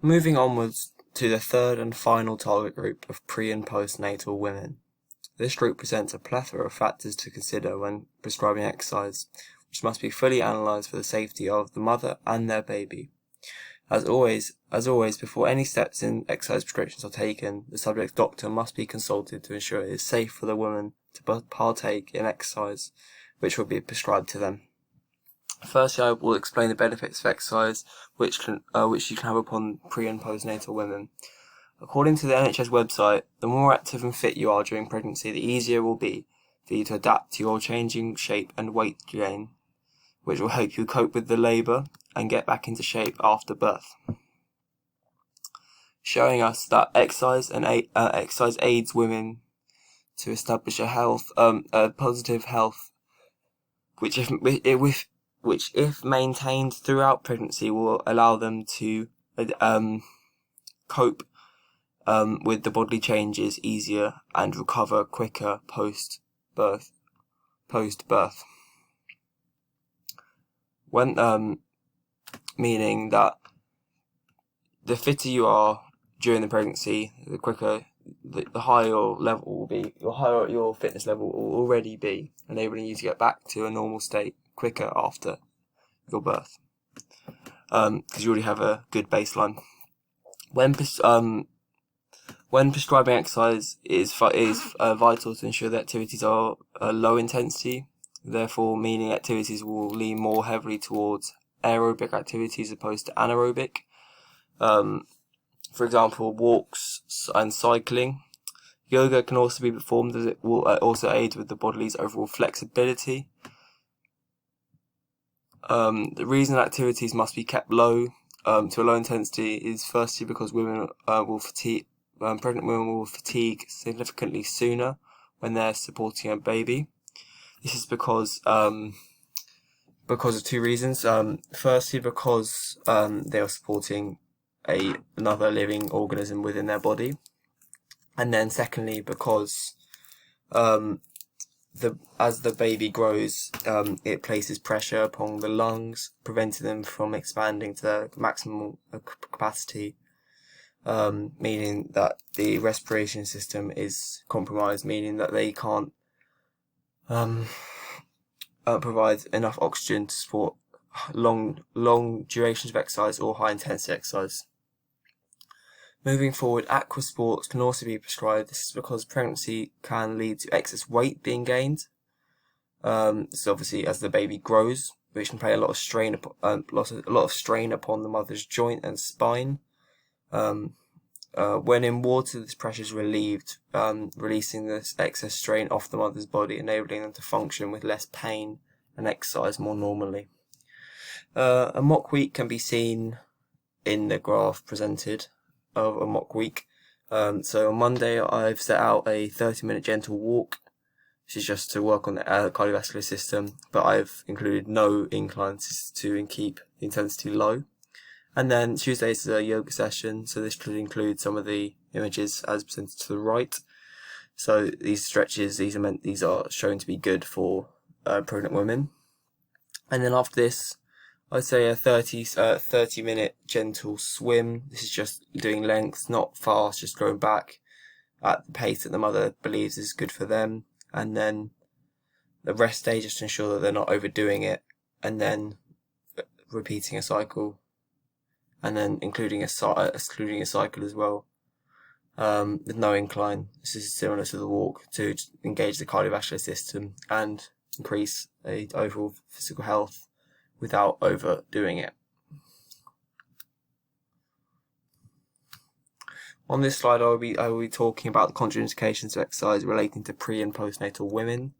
Moving onwards to the third and final target group of pre- and postnatal women. This group presents a plethora of factors to consider when prescribing exercise, which must be fully analysed for the safety of the mother and their baby. As always, before any steps in exercise prescriptions are taken, the subject's doctor must be consulted to ensure it is safe for the woman to partake in exercise, which will be prescribed to them. Firstly, I will explain the benefits of exercise, which you can have upon pre- and postnatal women. According to the NHS website, the more active and fit you are during pregnancy, the easier it will be for you to adapt to your changing shape and weight gain, which will help you cope with the labour and get back into shape after birth. Showing us that exercise aids women to establish a positive health, which if maintained throughout pregnancy will allow them to cope with the bodily changes easier and recover quicker post birth. When meaning that the fitter you are during the pregnancy, the quicker, the higher your level will be, the higher your fitness level will already be, enabling you to get back to a normal state quicker after your birth, because you already have a good baseline. When prescribing exercise is vital to ensure that activities are low intensity, therefore meaning activities will lean more heavily towards aerobic activities as opposed to anaerobic. For example, walks and cycling. Yoga can also be performed, as it will also aid with the body's overall flexibility. The reason activities must be kept low to a low intensity is firstly because pregnant women will fatigue significantly sooner when they're supporting a baby. This is because of two reasons. Firstly, because they are supporting another living organism within their body, and then secondly because as the baby grows, it places pressure upon the lungs, preventing them from expanding to their maximum capacity, meaning that the respiration system is compromised, meaning that they can't provide enough oxygen to support long durations of exercise or high intensity exercise. Moving forward, aqua sports can also be prescribed. This is because pregnancy can lead to excess weight being gained. So obviously, as the baby grows, which can play a lot of strain upon the mother's joint and spine. When in water, this pressure is relieved, releasing this excess strain off the mother's body, enabling them to function with less pain and exercise more normally. A mock week can be seen in the graph presented of a mock week. So on Monday, I've set out a 30-minute gentle walk. This is just to work on the cardiovascular system, but I've included no inclines to keep the intensity low. And then Tuesday is a yoga session, so this could include some of the images as presented to the right. So these stretches, these are shown to be good for pregnant women. And then after this, I'd say a 30-minute gentle swim. This is just doing lengths, not fast, just going back at the pace that the mother believes is good for them. And then the rest day, just to ensure that they're not overdoing it. And then repeating a cycle. And then including a cycle as well, with no incline. This is similar to the walk, to engage the cardiovascular system and increase overall physical health without overdoing it. On this slide, I will be talking about the contraindications of exercise relating to pre- and postnatal women.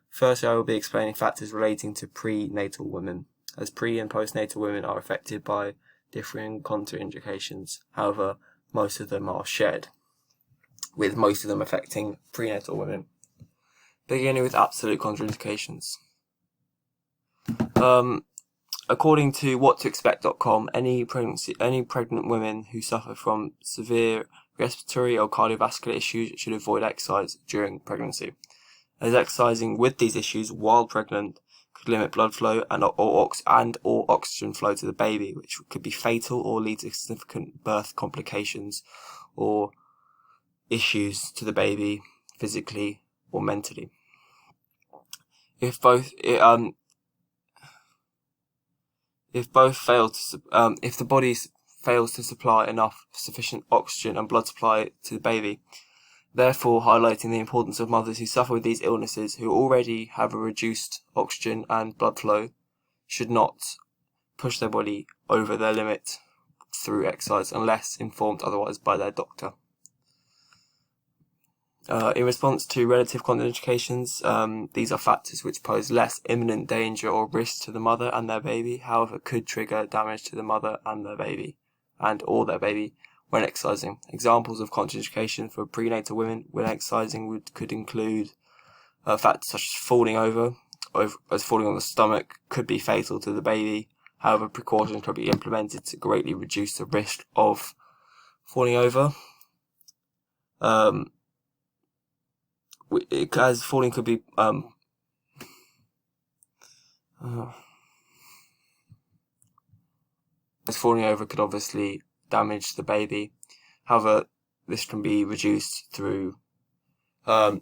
Firstly, I will be explaining factors relating to prenatal women, as pre- and postnatal women are affected by differing contraindications. However, most of them are shared, with most of them affecting prenatal women. Beginning with absolute contraindications. According to whattoexpect.com, any pregnant women who suffer from severe respiratory or cardiovascular issues should avoid exercise during pregnancy, as exercising with these issues while pregnant could could limit blood flow or oxygen flow to the baby, which could be fatal or lead to significant birth complications or issues to the baby physically or mentally. If both if the body fails to supply sufficient oxygen and blood supply to the baby, therefore highlighting the importance of mothers who suffer with these illnesses, who already have a reduced oxygen and blood flow, should not push their body over their limit through exercise unless informed otherwise by their doctor. In response to relative contraindications, these are factors which pose less imminent danger or risk to the mother and their baby, however could trigger damage to the mother and their baby, or their baby, when exercising. Examples of contraindication for prenatal women when exercising could include factors such as falling over, as falling on the stomach could be fatal to the baby. However, precautions could be implemented to greatly reduce the risk of falling over. As falling could be as falling over could obviously damage the baby. However, this can be reduced through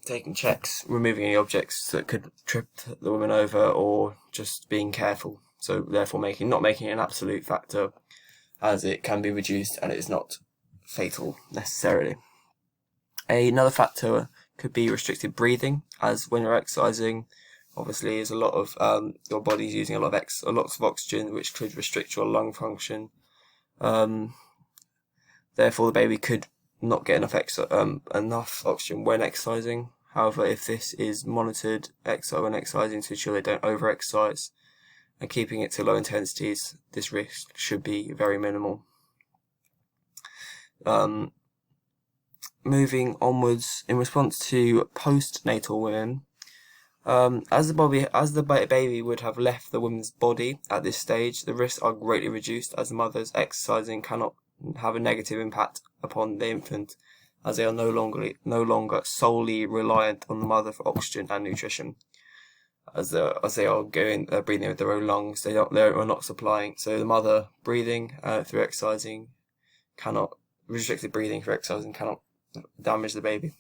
taking checks, removing any objects that could trip the woman over, or just being careful. So therefore not making it an absolute factor, as it can be reduced and it is not fatal necessarily. Another factor could be restricted breathing, as when you're exercising, obviously is a lot of your body's using lots of oxygen, which could restrict your lung function. Therefore, the baby could not get enough oxygen when exercising. However, if this is monitored when exercising to ensure they don't over-exercise and keeping it to low intensities, this risk should be very minimal. Moving onwards, in response to postnatal women, as the baby would have left the woman's body at this stage, the risks are greatly reduced, as the mother's exercising cannot have a negative impact upon the infant, as they are no longer solely reliant on the mother for oxygen and nutrition. As they are breathing with their own lungs, they are not supplying. So the mother breathing through exercising restricted breathing through exercising cannot damage the baby,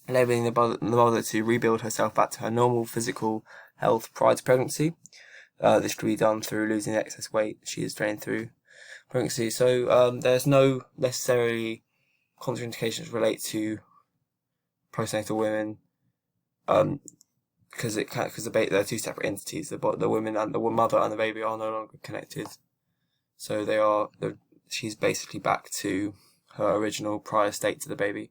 enabling the mother to rebuild herself back to her normal physical health prior to pregnancy. This could be done through losing the excess weight she has drained through pregnancy. So there's no necessarily contraindications relate to postnatal women, because they're two separate entities. The women and the mother and the baby are no longer connected. So she's basically back to her original prior state to the baby.